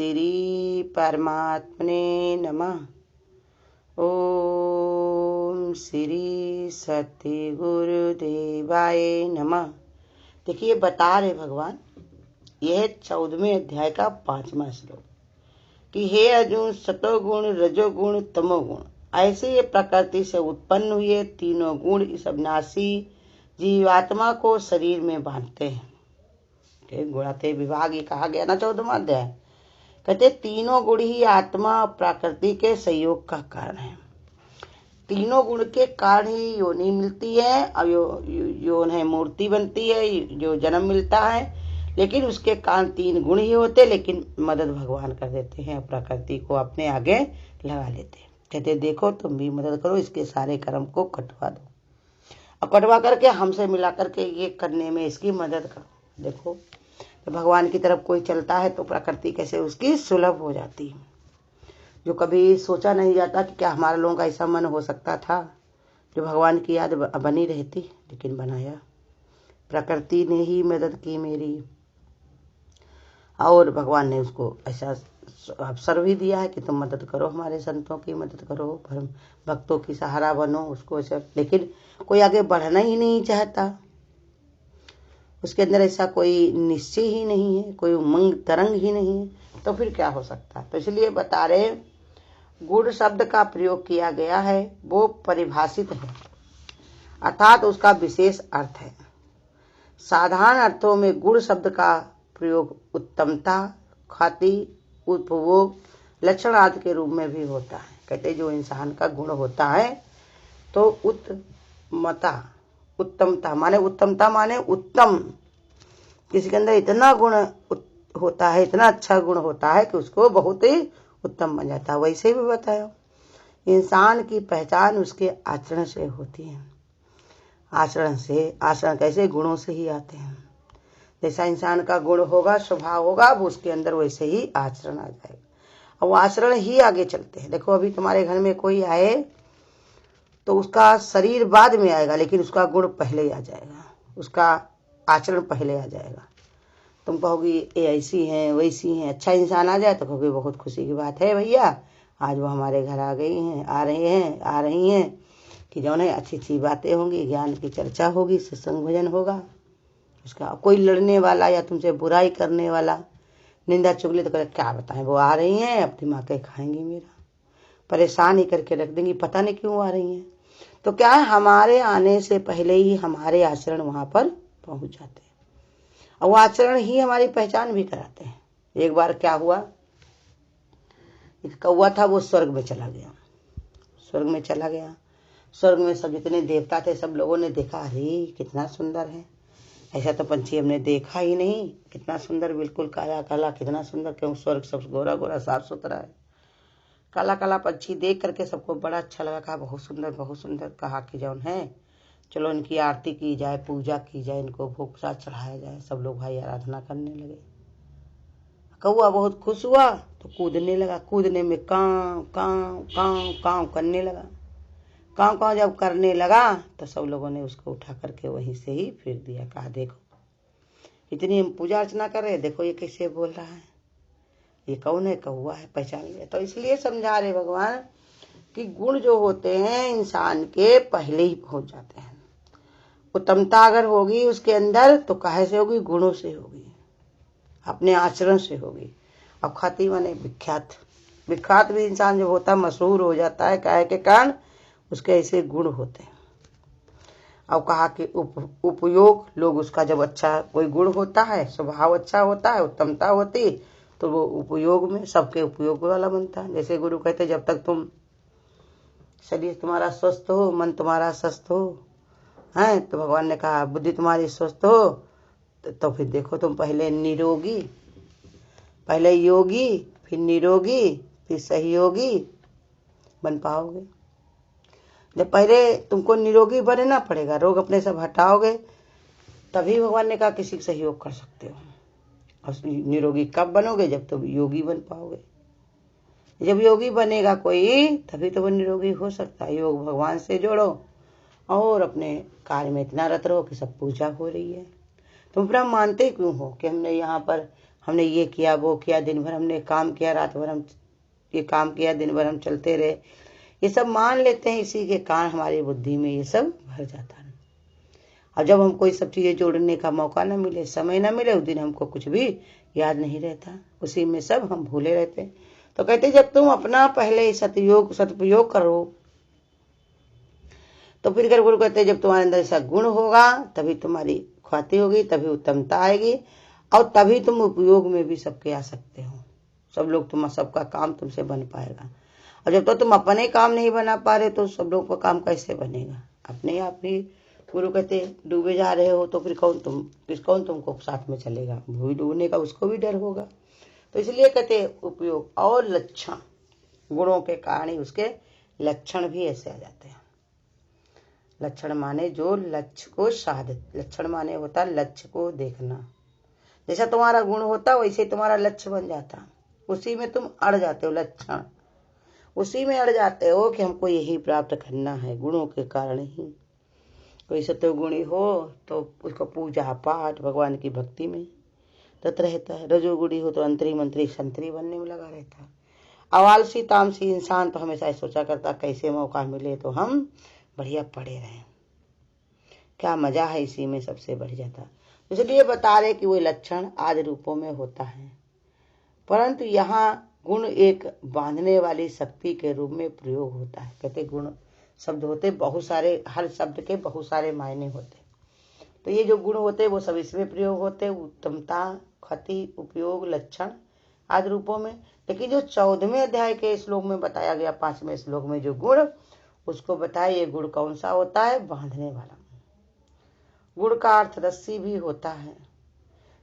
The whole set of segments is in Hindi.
श्री परमात्मने नमः। ओम श्री सत्य गुरुदेवाय नमः। देखिए बता रहे भगवान, यह 14वें अध्याय का 5वां श्लोक कि हे अर्जुन, सतोगुण रजोगुण तमोगुण ऐसे ये प्रकृति से उत्पन्न हुए तीनों गुण इस अविनाशी जीवात्मा को शरीर में बांधते हैं। गुणाते विभाग ये कहा गया ना 14वां अध्याय। कहते तीनों गुण ही आत्मा प्रकृति के संयोग का कारण है। तीनों गुण के कारण ही योनि मिलती है और योन है मूर्ति बनती है, जो जन्म मिलता है। लेकिन उसके कारण तीन गुण ही होते, लेकिन मदद भगवान कर देते हैं, प्रकृति को अपने आगे लगा लेते हैं। कहते देखो तुम भी मदद करो, इसके सारे कर्म को कटवा दो और कटवा करके हमसे मिला करके ये करने में इसकी मदद करो। देखो तो भगवान की तरफ कोई चलता है तो प्रकृति कैसे उसकी सुलभ हो जाती है। जो कभी सोचा नहीं जाता कि क्या हमारे लोगों का ऐसा मन हो सकता था जो भगवान की याद बनी रहती, लेकिन बनाया प्रकृति ने ही मदद की मेरी, और भगवान ने उसको ऐसा अवसर भी दिया है कि तुम मदद करो, हमारे संतों की मदद करो, भक्तों की सहारा बनो उसको ऐसा। लेकिन कोई आगे बढ़ना ही नहीं चाहता, उसके अंदर ऐसा कोई निश्चय ही नहीं है, कोई उमंग तरंग ही नहीं है, तो फिर क्या हो सकता। तो इसलिए बता रहे गुण शब्द का प्रयोग किया गया है, वो परिभाषित है अर्थात उसका विशेष अर्थ है। साधारण अर्थों में गुण शब्द का प्रयोग उत्तमता, ख्याति, उपभोग, लक्षण आदि के रूप में भी होता है। कहते जो इंसान का गुण होता है तो उत्तमता माने उत्तम, किसी के अंदर इतना गुण होता है, इतना अच्छा गुण होता है कि उसको बहुत ही उत्तम बन जाता है। वैसे भी बताया इंसान की पहचान उसके आचरण से होती है। आचरण कैसे गुणों से ही आते हैं। जैसा इंसान का गुण होगा, स्वभाव होगा, वो उसके अंदर वैसे ही आचरण आ जाएगा और वो आचरण ही आगे चलते हैं। देखो अभी तुम्हारे घर में कोई आए तो उसका शरीर बाद में आएगा, लेकिन उसका गुण पहले ही आ जाएगा, उसका आचरण पहले आ जाएगा। तुम कहोगी ये ऐसी हैं वैसी हैं, अच्छा इंसान आ जाए तो कहोगे बहुत खुशी की बात है भैया, आज वो हमारे घर आ रही हैं कि जो है अच्छी अच्छी बातें होंगी, ज्ञान की चर्चा होगी, सत्संग भजन होगा। उसका कोई लड़ने वाला या तुमसे बुराई करने वाला, निंदा चुगली, तो क्या बताएं वो आ रही हैं, अब दिमाग खाएंगी मेरा, परेशान ही करके रख देंगी, पता नहीं क्यों आ रही हैं। तो क्या है, हमारे आने से पहले ही हमारे आचरण वहां पर पहुंच जाते हैं और वो आचरण ही हमारी पहचान भी कराते हैं। एक बार क्या हुआ, एक कौवा था, वो स्वर्ग में चला गया। स्वर्ग में सब जितने देवता थे सब लोगों ने देखा, अरे कितना सुंदर है, ऐसा तो पंछी हमने देखा ही नहीं, कितना सुंदर, बिल्कुल काला काला, कितना सुंदर, क्यों स्वर्ग सब गोरा गोरा साफ सुथरा है। काला काला पंछी देख करके सबको बड़ा अच्छा लगा, कहा बहुत सुंदर। कहा कि जौन है चलो इनकी आरती की जाए, पूजा की जाए, इनको भोग प्रसाद चढ़ाया जाए। सब लोग भाई आराधना करने लगे। कौआ बहुत खुश हुआ तो कूदने लगा, कूदने में कांव कांव कांव कांव करने लगा। कांव कांव जब करने लगा तो सब लोगों ने उसको उठा करके वहीं से ही फेंक दिया। कहा देखो इतनी हम पूजा अर्चना कर रहे, देखो ये कैसे बोल रहा है, ये कौन है, कौआ है, पहचान लिया। तो इसलिए समझा रहे भगवान कि गुण जो होते हैं इंसान के पहले ही पहुंच जाते हैं। उत्तमता अगर होगी उसके अंदर तो काहे से होगी, गुणों से होगी, अपने आचरण से होगी। अब ख्याति माने विख्यात भी इंसान जब होता है मशहूर हो जाता है, काहे के कारण उसके ऐसे गुण होते हैं। अब कहा कि उपयोग, लोग उसका जब अच्छा कोई गुण होता है, स्वभाव अच्छा होता है, उत्तमता होती, तो वो उपयोग में सबके उपयोग वाला बनता है। जैसे गुरु कहते जब तक तुम शरीर तुम्हारा स्वस्थ हो, मन तुम्हारा स्वस्थ हो, है तो भगवान ने कहा बुद्धि तुम्हारी स्वस्थ हो, तो फिर देखो तुम पहले योगी, फिर निरोगी, फिर सहयोगी बन पाओगे। जब पहले तुमको निरोगी बनना पड़ेगा, रोग अपने सब हटाओगे, तभी भगवान ने कहा किसी का सहयोग कर सकते हो। और निरोगी कब बनोगे, जब तुम योगी बन पाओगे। जब योगी बनेगा कोई तभी तो वो निरोगी हो सकता है। योग भगवान से जोड़ो और अपने कार्य में इतना रत रहो कि सब पूजा हो रही है। तुम फिर मानते क्यों हो कि हमने यहाँ पर हमने ये किया वो किया, दिन भर हमने काम किया, रात भर हम ये काम किया, दिन भर हम चलते रहे, ये सब मान लेते हैं। इसी के कारण हमारी बुद्धि में ये सब भर जाता है। और जब हमको ये सब चीजें जोड़ने का मौका न मिले, समय न मिले, उस दिन हमको कुछ भी याद नहीं रहता, उसी में सब हम भूले रहते। तो कहते जब तुम अपना पहले सदुपयोग करो, तो फिर गुरु कहते जब तुम्हारे अंदर ऐसा गुण होगा तभी तुम्हारी ख्याति होगी, तभी उत्तमता आएगी, और तभी तुम उपयोग में भी सबके आ सकते हो। सब लोग सबका काम तुमसे बन पाएगा। और जब तो तुम अपने काम नहीं बना पा रहे तो सब लोग का काम कैसे बनेगा? अपने आप ही गुरु कहते डूबे जा रहे हो तो फिर कौन तुमको साथ में चलेगा? भूमि डूबने का उसको भी डर होगा। तो इसलिए कहते उपयोग और लक्षण, गुणों के कारण ही उसके लक्षण भी ऐसे आ जाते हैं। लक्षण माने जो लक्ष्य को साधित, लक्षण माने होता लक्ष्य को देखना। जैसा तुम्हारा गुण होता वैसे तुम्हारा लक्ष्य बन जाता, उसी में तुम अड़ जाते हो। लक्षण उसी में अड़ जाते हो कि हमको यही प्राप्त करना है, गुणों के कारण ही। कोई सत्वगुणी हो तो उसको पूजा पाठ भगवान की भक्ति में तत् रहता है। रजोगुणी हो तो अंतरी मंत्री संतरी बनने में लगा रहता है। आवालसी तामसी इंसान तो हमेशा सोचा करता कैसे मौका मिले तो हम बढ़िया पड़े रहें, क्या मजा है इसी में, सबसे बढ़ जाता। इसलिए बता रहे कि वो लक्षण आदि रूपों में होता है, परंतु यहाँ गुण एक बांधने वाली शक्ति के रूप में प्रयोग होता है। कहते गुण शब्द होते बहुत सारे, हर शब्द के बहुत सारे मायने होते, तो ये जो गुण होते वो सब इसमें प्रयोग होते, उत्तमता, ख्याति, उपयोग, लक्षण आदि रूपों में। लेकिन जो 14वें अध्याय के श्लोक में बताया गया, 5वें श्लोक में जो गुण, उसको बताया ये गुण कौन सा होता है? बांधने वाला। गुण का अर्थ रस्सी भी होता है,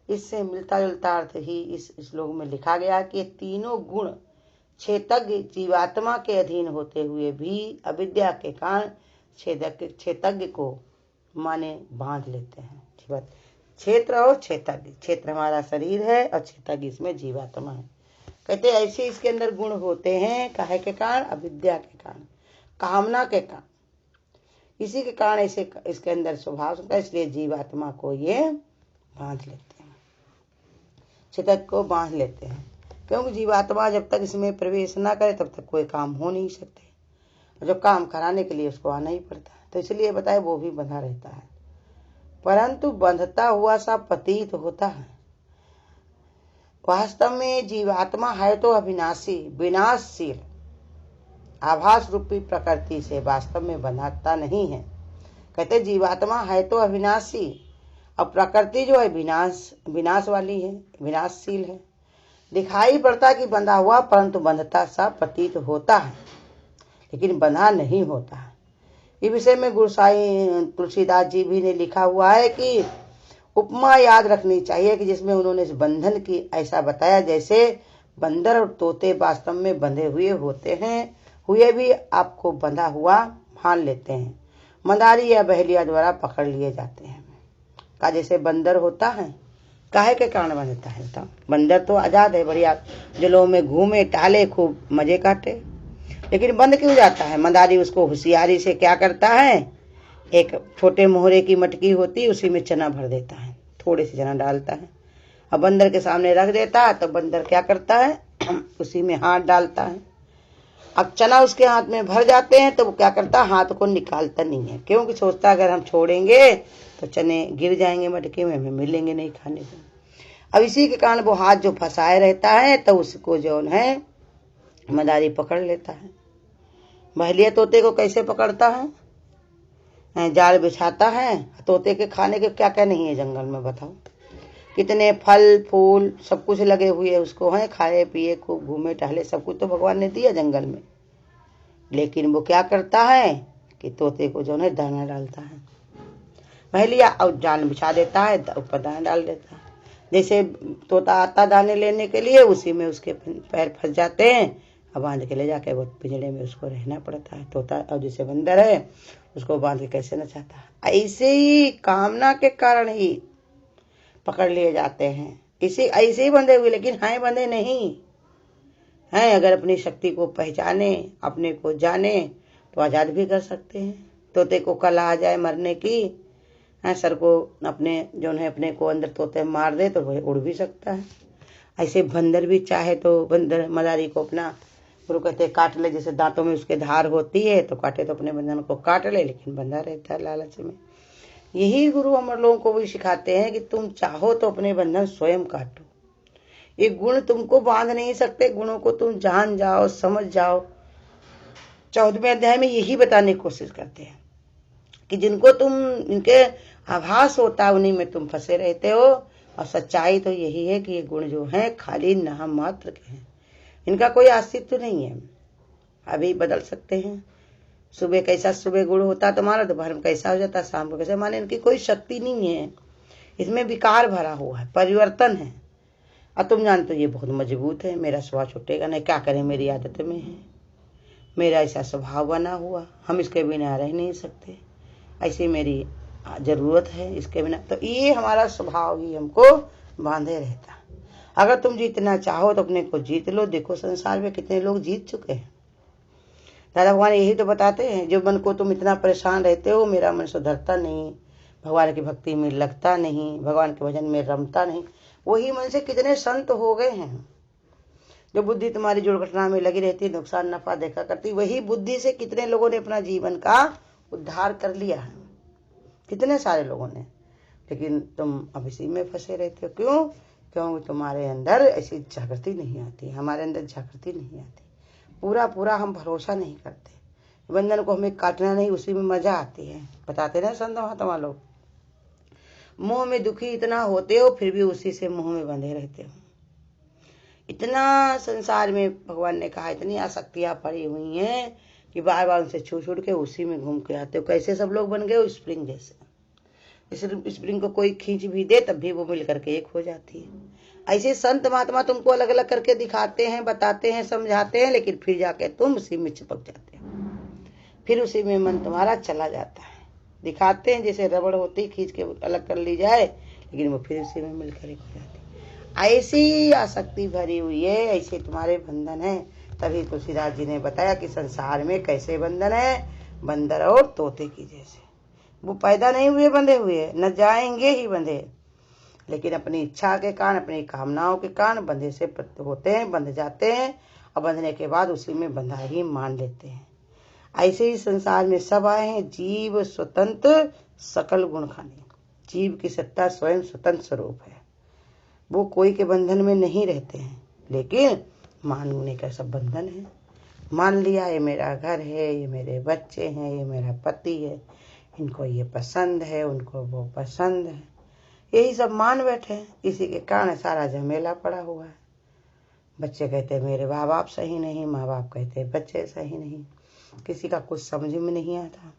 इससे मिलता जुलता अर्थ ही इस श्लोक में लिखा गया कि तीनों गुण क्षेत्रज्ञ जीवात्मा के अधीन होते हुए भी अविद्या के कारण क्षेत्रज्ञ को माने बांध लेते हैं। क्षेत्र और क्षेत्रज्ञ, क्षेत्र हमारा शरीर है और क्षेत्रज्ञ इसमें जीवात्मा है। कहते ऐसे इसके अंदर गुण होते हैं, काहे के कारण? अविद्या के कारण, कामना के कारण। इसी के कारण ऐसे इसके अंदर स्वभाव होता है, इसलिए जीवात्मा को ये बांध लेते हैं, क्षेत्रज्ञ को बांध लेते हैं। क्योंकि जीवात्मा जब तक इसमें प्रवेश ना करे तब तक कोई काम हो नहीं सकते, जब काम कराने के लिए उसको आना ही पड़ता है। तो इसलिए बताए वो भी बंधा रहता है, परंतु बंधता हुआ सा प्रतीत होता है। वास्तव में जीवात्मा है तो अविनाशी, विनाशशील, आभास रूपी प्रकृति से वास्तव में बंधाता नहीं है। कहते जीवात्मा है तो अविनाशी और प्रकृति जो है विनाश वाली है, विनाशशील है। दिखाई पड़ता कि बंधा हुआ, परंतु बंधता सा प्रतीत होता है, लेकिन बंधा नहीं होता है। इस विषय में गुरुसाई तुलसीदास जी भी ने लिखा हुआ है कि उपमा याद रखनी चाहिए कि जिसमें उन्होंने इस बंधन की ऐसा बताया जैसे बंदर और तोते वास्तव में बंधे हुए होते हैं, हुए भी आपको बंधा हुआ मान लेते हैं, मंदारी या बहेलिया द्वारा पकड़ लिए जाते हैं। का जैसे बंदर होता है, काहे के कारण बंधता है? तो बंदर तो आजाद है, बढ़िया जलों में घूमे टहले खूब मजे काटे, लेकिन बंद क्यों जाता है? मंदारी उसको होशियारी से क्या करता है, एक छोटे मोहरे की मटकी होती है उसी में चना भर देता है, थोड़े से चना डालता है, अब बंदर के सामने रख देता है तो बंदर क्या करता है उसी में हाथ डालता है। अब चना उसके हाथ में भर जाते हैं तो वो क्या करता है, हाथ को निकालता नहीं है, क्योंकि सोचता अगर हम छोड़ेंगे तो चने गिर जाएंगे मटके में, हमें मिलेंगे नहीं खाने को। अब इसी के कारण वो हाथ जो फंसाए रहता है तो उसको जो है मदारी पकड़ लेता है। बहेलिया तोते को कैसे पकड़ता है? जाल बिछाता है। तोते के खाने के क्या क्या नहीं है जंगल में, बताओ कितने फल फूल सब कुछ लगे हुए उसको हैं, खाए पिए खूब घूमे टहले, सब कुछ तो भगवान ने दिया जंगल में, लेकिन वो क्या करता है कि तोते को जो है दाना डालता है। बहेलिया और जाल बिछा देता है, ऊपर दाना डाल देता है। जैसे तोता आता दाने लेने के लिए, उसी में उसके पैर फंस जाते हैं, अब बांध के ले जाके वो पिंजड़े में उसको रहना पड़ता है तोता। और जैसे बंदर है उसको बांध के कैसे नचाता है। ऐसे ही कामना के कारण ही पकड़ लिए जाते हैं, इसे ऐसे ही बंधे हुए, लेकिन हैं बंधे नहीं हैं। अगर अपनी शक्ति को पहचाने, अपने को जाने तो आजाद भी कर सकते हैं। तोते को कल आ जाए मरने की, सर को अपने जो है अपने को अंदर तोते मार दे तो वह उड़ भी सकता है। ऐसे बंदर भी चाहे तो बंदर मदारी को अपना गुरु कहते हैं काट ले, जैसे दांतों में उसके धार होती है तो काटे तो अपने बंधन को काट ले, लेकिन बंधा रहता है लालच में। यही गुरु हम लोगों को भी सिखाते हैं कि तुम चाहो तो अपने बंधन स्वयं काटो। ये गुण तुमको बांध नहीं सकते, गुणों को तुम जान जाओ, समझ जाओ। 14वें अध्याय में यही बताने की कोशिश करते हैं कि जिनको तुम इनके आभास होता है उन्हीं में तुम फंसे रहते हो, और सच्चाई तो यही है कि ये गुण जो हैं खाली नाम मात्र के हैं, इनका कोई अस्तित्व नहीं है। अभी बदल सकते हैं, सुबह कैसा सुबह गुण होता तुम्हारा, दोपहर में कैसा हो जाता, शाम को कैसे, माने इनकी कोई शक्ति नहीं है। इसमें विकार भरा हुआ है, परिवर्तन है। और तुम जानते हो ये बहुत मजबूत है, मेरा स्वभाव छूटेगा नहीं, क्या करें, मेरी आदत में है, मेरा ऐसा स्वभाव बना हुआ, हम इसके बिना रह नहीं सकते, ऐसी मेरी जरूरत है इसके बिना। तो ये हमारा स्वभाव ही हमको बांधे रहता। अगर तुम जीतना चाहो तो अपने को जीत लो। देखो संसार में कितने लोग जीत चुके हैं। दादा भगवान यही तो बताते हैं, जो मन को तुम इतना परेशान रहते हो, मेरा मन सुधरता नहीं, भगवान की भक्ति में लगता नहीं, भगवान के भजन में रमता नहीं, वही मन से कितने संत हो गए हैं। जो बुद्धि तुम्हारी दुर्घटना में लगी रहती, नुकसान नफा देखा करती, वही बुद्धि से कितने लोगों ने अपना जीवन का उद्धार कर लिया है, कितने सारे लोगों ने। लेकिन तुम अब इसी में फंसे रहते हो। क्यों? क्योंकि तुम्हारे अंदर ऐसी जागृति नहीं आती, हमारे अंदर जागृति नहीं आती। पूरा पूरा हम भरोसा नहीं करते। बंधन को हमें काटना नहीं, उसी में मजा आती है। बताते ना संत महात्मा लोग, मोह में दुखी इतना होते हो फिर भी उसी से मोह में बंधे रहते हो। इतना संसार में भगवान ने कहा इतनी आसक्तियां पड़ी हुई हैं कि बार बार उनसे छूट छूट के उसी में घूम के आते हो। कैसे सब लोग बन गए स्प्रिंग जैसे। इस स्प्रिंग को कोई खींच भी दे तब भी वो मिल करके एक हो जाती है। ऐसे संत महात्मा तुमको अलग अलग करके दिखाते हैं, बताते हैं, समझाते हैं, लेकिन फिर जाके तुम उसी में चिपक जाते हो, फिर उसी में मन तुम्हारा चला जाता है। दिखाते हैं जैसे रबड़ होती, खींच के अलग कर ली जाए, लेकिन वो फिर उसी में मिलकर एक हो जाती है। ऐसी आसक्ति भरी हुई है, ऐसे तुम्हारे बंधन है। तभी तुलसीदास जी ने बताया कि संसार में कैसे बंधन है, बंदर और तोते की जैसे। वो पैदा नहीं हुए बंधे हुए, न जाएंगे ही बंधे, लेकिन अपनी इच्छा के कारण, अपनी कामनाओं के कारण बंधे से होते हैं, बंध जाते हैं, और बंधने के बाद उसी में बंधा ही मान लेते हैं। ऐसे ही संसार में सब आए हैं, जीव स्वतंत्र सकल गुण खाने। जीव की सत्ता स्वयं स्वतंत्र स्वरूप है, वो कोई के बंधन में नहीं रहते हैं, लेकिन मानने का सब बंधन है। मान लिया ये मेरा घर है, ये मेरे बच्चे हैं, ये मेरा पति है, इनको ये पसंद है, उनको वो पसंद है, यही सब मान बैठे हैं। इसी के कारण सारा झमेला पड़ा हुआ है। बच्चे कहते हैं मेरे माँ बाप सही नहीं, माँ बाप कहते हैं बच्चे सही नहीं, किसी का कुछ समझ में नहीं आता।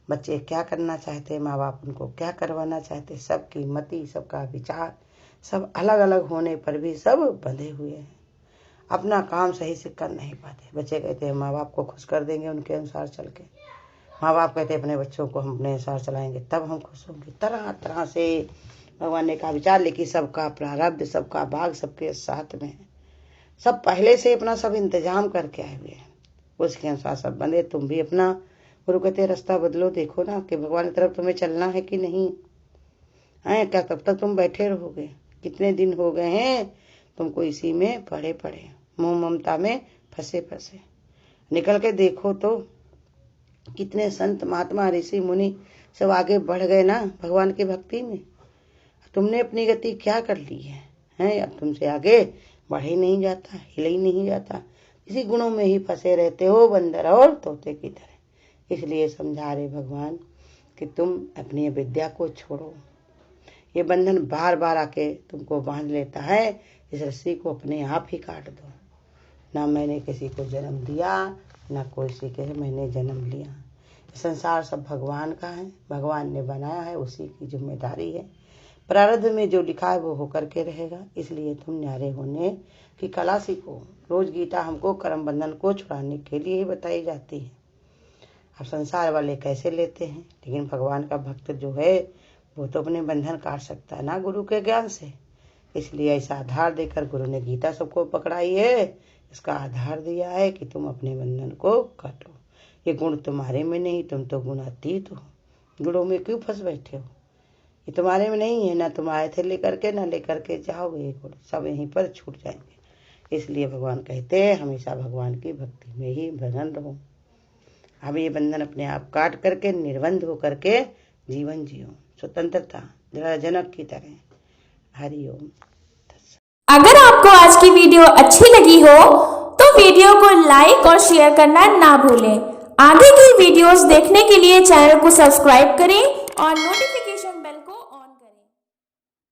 बच्चे क्या करना चाहते, माँ बाप उनको क्या करवाना चाहते, सबकी मति, सबका विचार सब अलग अलग होने पर भी सब बंधे हुए हैं, अपना काम सही से कर नहीं पाते। बच्चे कहते हैं माँ बाप को खुश कर देंगे उनके अनुसार चल के, माँ बाप कहते हैं अपने बच्चों को हम अपने अनुसार चलाएंगे तब हम खुश होंगे। तरह तरह से भगवान ने कहा विचार, लेकिन सबका प्रारब्ध, सबका भाग सबके साथ में है। सब पहले से अपना सब इंतजाम करके आए हुए हैं, उसके अनुसार सब बंधे। तुम भी अपना गुरु कहते रास्ता बदलो, देखो ना कि भगवान की तरफ तुम्हें चलना है कि नहीं है। क्या तब तक तुम बैठे रहोगे? कितने दिन हो गए हैं तुमको इसी में पड़े पड़े, मोह ममता में फंसे फंसे। निकल के देखो तो कितने संत महात्मा ऋषि मुनि सब आगे बढ़ गए ना भगवान की भक्ति में। तुमने अपनी गति क्या कर ली है? अब तुमसे आगे बढ़ ही नहीं जाता, हिल ही नहीं जाता, इसी गुणों में ही फंसे रहते हो, बंदर और तोते की तरह। इसलिए समझा रहे भगवान कि तुम अपनी विद्या को छोड़ो। ये बंधन बार बार आके तुमको बांध लेता है, इस रस्सी को अपने आप ही काट दो। ना मैंने किसी को जन्म दिया, ना कोई किसी के मैंने जन्म लिया। संसार सब भगवान का है, भगवान ने बनाया है, उसी की जिम्मेदारी है। प्रारब्ध में जो लिखा है वो होकर के रहेगा। इसलिए तुम न्यारे होने की कला सीखो। रोज गीता हमको कर्म बंधन को छुड़ाने के लिए ही बताई जाती है। अब संसार वाले कैसे लेते हैं, लेकिन भगवान का भक्त जो है वो तो अपने बंधन काट सकता है ना गुरु के ज्ञान से। इसलिए ऐसा आधार देकर गुरु ने गीता सबको पकड़ाई है। इसका आधार दिया है कि तुम अपने बंधन को काटो। ये गुण तुम्हारे में नहीं, तुम तो गुणातीत हो। गुणों में क्यों फंस बैठे हो? ये तुम्हारे में नहीं है, ना तुम आए थे लेकर के ना लेकर के जाओगे, सब यहीं पर छूट जाएंगे। इसलिए भगवान कहते हैं हमेशा भगवान की भक्ति में ही बंधन रहो। अब ये बंधन अपने आप काट करके निर्बंध हो करके जीवन जियो, स्वतंत्रता जरा जनक की तरह। हरिओम। अगर आपको आज की वीडियो अच्छी लगी हो तो वीडियो को लाइक और शेयर करना ना भूलें। आगे की वीडियोस देखने के लिए चैनल को सब्सक्राइब करें और नोटिफिकेशन